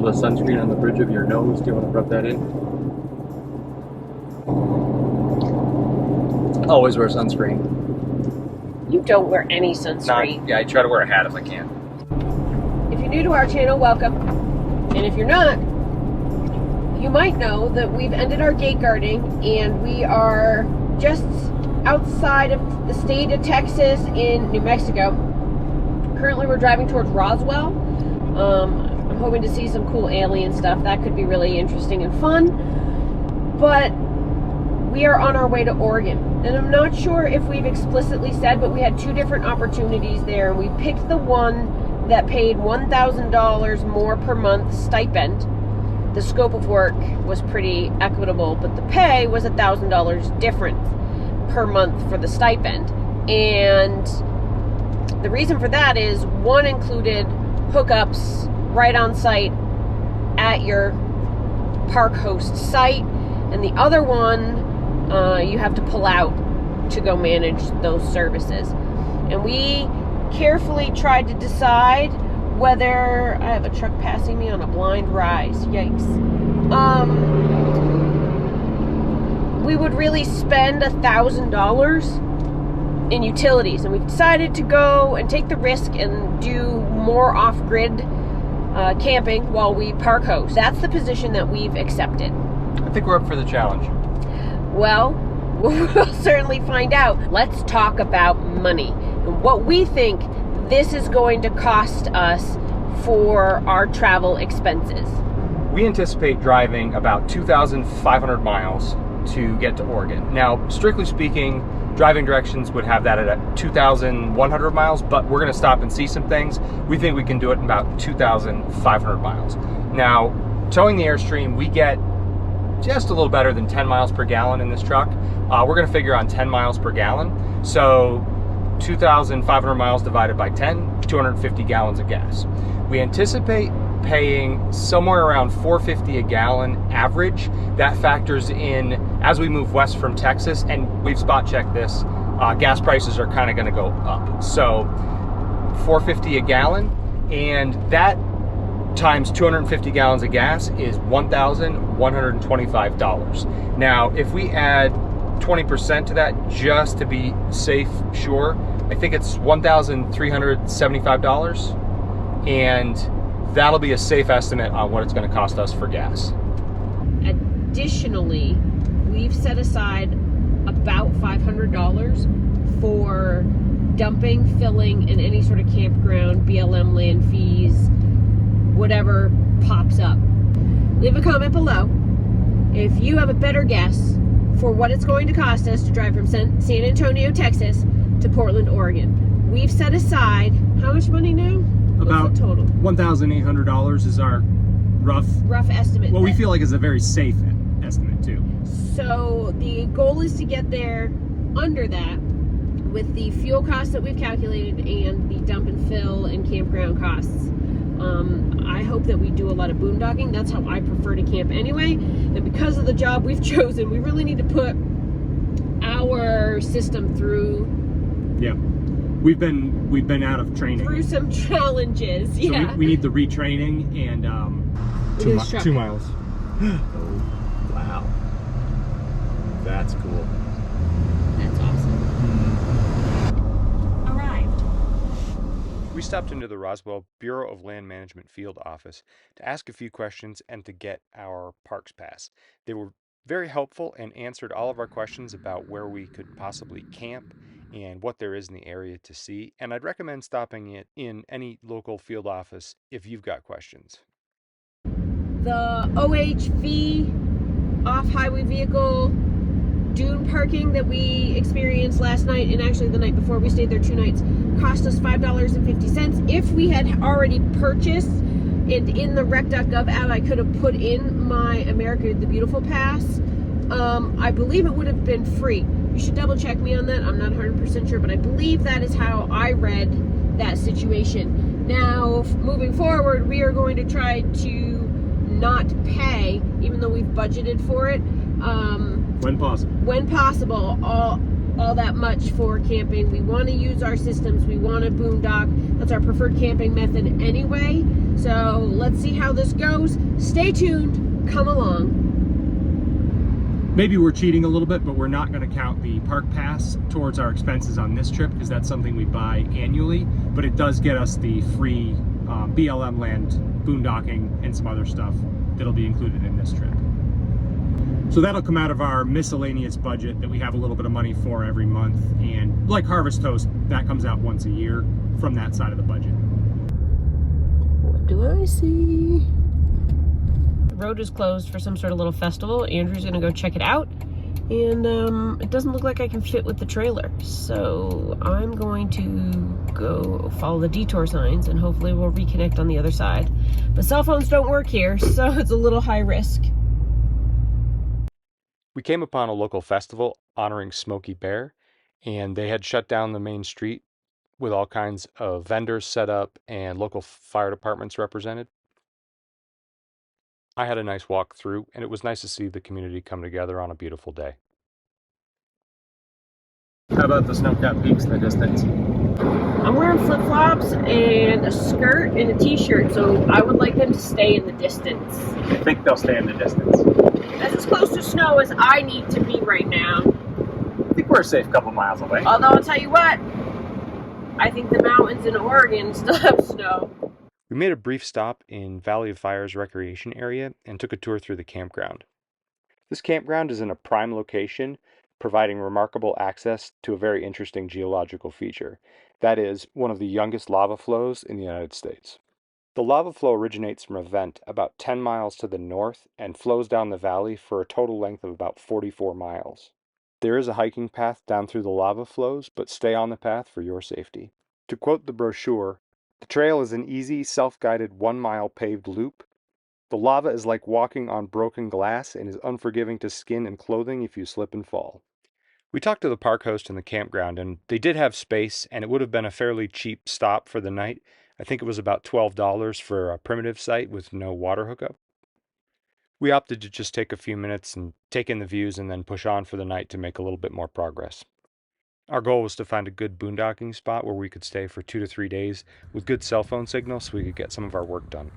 the sunscreen on the bridge of your nose. Do you want to rub that in? Always wear sunscreen. You don't wear any sunscreen. Yeah, I try to wear a hat if I can. If you're new to our channel, welcome. And if you're not, you might know that we've ended our gate guarding and we are just outside of the state of Texas in New Mexico. Currently we're driving towards Roswell. I'm hoping to see some cool alien stuff. That could be really interesting and fun. But we are on our way to Oregon. And I'm not sure if we've explicitly said, but we had two different opportunities there. And we picked the one that paid $1,000 more per month stipend. The scope of work was pretty equitable, but the pay was $1,000 different per month for the stipend. And the reason for that is one included hookups right on site at your park host site, and the other one you have to pull out to go manage those services. And we carefully tried to decide whether I have a truck passing me on a blind rise. Yikes. We would really spend $1,000 in utilities, and we've decided to go and take the risk and do more off-grid camping while we park host. That's the position that we've accepted. I think we're up for the challenge. Well, we'll certainly find out. Let's talk about money and what we think this is going to cost us for our travel expenses. We anticipate driving about 2,500 miles to get to Oregon. Now, strictly speaking, driving directions would have that at 2,100 miles, but we're going to stop and see some things. We think we can do it in about 2,500 miles. Now, towing the Airstream, we get just a little better than 10 miles per gallon in this truck. We're going to figure on 10 miles per gallon. So 2,500 miles divided by 10, 250 gallons of gas. We anticipate paying somewhere around $4.50 a gallon average. That factors in as we move west from Texas, and we've spot checked this, gas prices are kind of going to go up. So $4.50 a gallon, and that times 250 gallons of gas is $1,125. Now, if we add 20% to that just to be safe, sure, I think it's $1,375, and that'll be a safe estimate on what it's going to cost us for gas. Additionally, we've set aside about $500 for dumping, filling, and any sort of campground, BLM land fees, whatever pops up. Leave a comment below if you have a better guess for what it's going to cost us to drive from San Antonio, Texas to Portland, Oregon. We've set aside how much money now? About total $1,800 is our rough estimate. Well, we feel like it's a very safe estimate too. So the goal is to get there under that with the fuel costs that we've calculated and the dump and fill and campground costs. I hope that we do a lot of boondocking. That's how I prefer to camp anyway. And because of the job we've chosen, we really need to put our system through. Yeah. We've been out of training. Through some challenges, so yeah. We need the retraining and 2 miles. Oh, wow. That's cool. That's awesome. Arrived. We stopped into the Roswell Bureau of Land Management field office to ask a few questions and to get our parks pass. They were very helpful and answered all of our questions about where we could possibly camp and what there is in the area to see, and I'd recommend stopping it in any local field office if you've got questions. The OHV, off-highway vehicle, dune parking that we experienced last night, and actually the night before, we stayed there 2 nights, cost us $5.50. If we had already purchased, and in the rec.gov app I could have put in my America the Beautiful pass, I believe it would have been free. You should double check me on that. I'm not 100% sure, but I believe that is how I read that situation. Now, moving forward, we are going to try to not pay, even though we've budgeted for it. When possible, all that much for camping. We want to use our systems. We want to boondock. That's our preferred camping method anyway. So let's see how this goes. Stay tuned, come along. Maybe we're cheating a little bit, but we're not going to count the park pass towards our expenses on this trip because that's something we buy annually, but it does get us the free BLM land, boondocking, and some other stuff that'll be included in this trip. So that'll come out of our miscellaneous budget that we have a little bit of money for every month, and like Harvest Toast, that comes out once a year from that side of the budget. What do I see? The road is closed for some sort of little festival. Andrew's gonna go check it out, and it doesn't look like I can fit with the trailer, so I'm going to go follow the detour signs and hopefully we'll reconnect on the other side. But cell phones don't work here, so it's a little high risk. We came upon a local festival honoring Smokey Bear, and they had shut down the main street with all kinds of vendors set up and local fire departments represented. I had a nice walk through, and it was nice to see the community come together on a beautiful day. How about the snow-capped peaks in the distance? I'm wearing flip-flops and a skirt and a t-shirt, so I would like them to stay in the distance. I think they'll stay in the distance. That's as close to snow as I need to be right now. I think we're a safe couple miles away. Although I'll tell you what, I think the mountains in Oregon still have snow. We made a brief stop in Valley of Fire's recreation area and took a tour through the campground. This campground is in a prime location, providing remarkable access to a very interesting geological feature. That is, one of the youngest lava flows in the United States. The lava flow originates from a vent about 10 miles to the north and flows down the valley for a total length of about 44 miles. There is a hiking path down through the lava flows, but stay on the path for your safety. To quote the brochure, the trail is an easy, self-guided 1-mile paved loop. The lava is like walking on broken glass and is unforgiving to skin and clothing if you slip and fall. We talked to the park host in the campground, and they did have space, and it would have been a fairly cheap stop for the night. I think it was about $12 for a primitive site with no water hookup. We opted to just take a few minutes and take in the views and then push on for the night to make a little bit more progress. Our goal was to find a good boondocking spot where we could stay for 2 to 3 days with good cell phone signal so we could get some of our work done.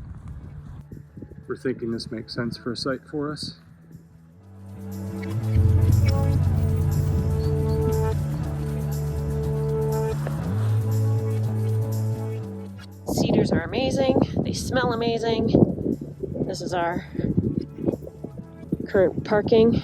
We're thinking this makes sense for a site for us. Cedars are amazing. They smell amazing. This is our current parking.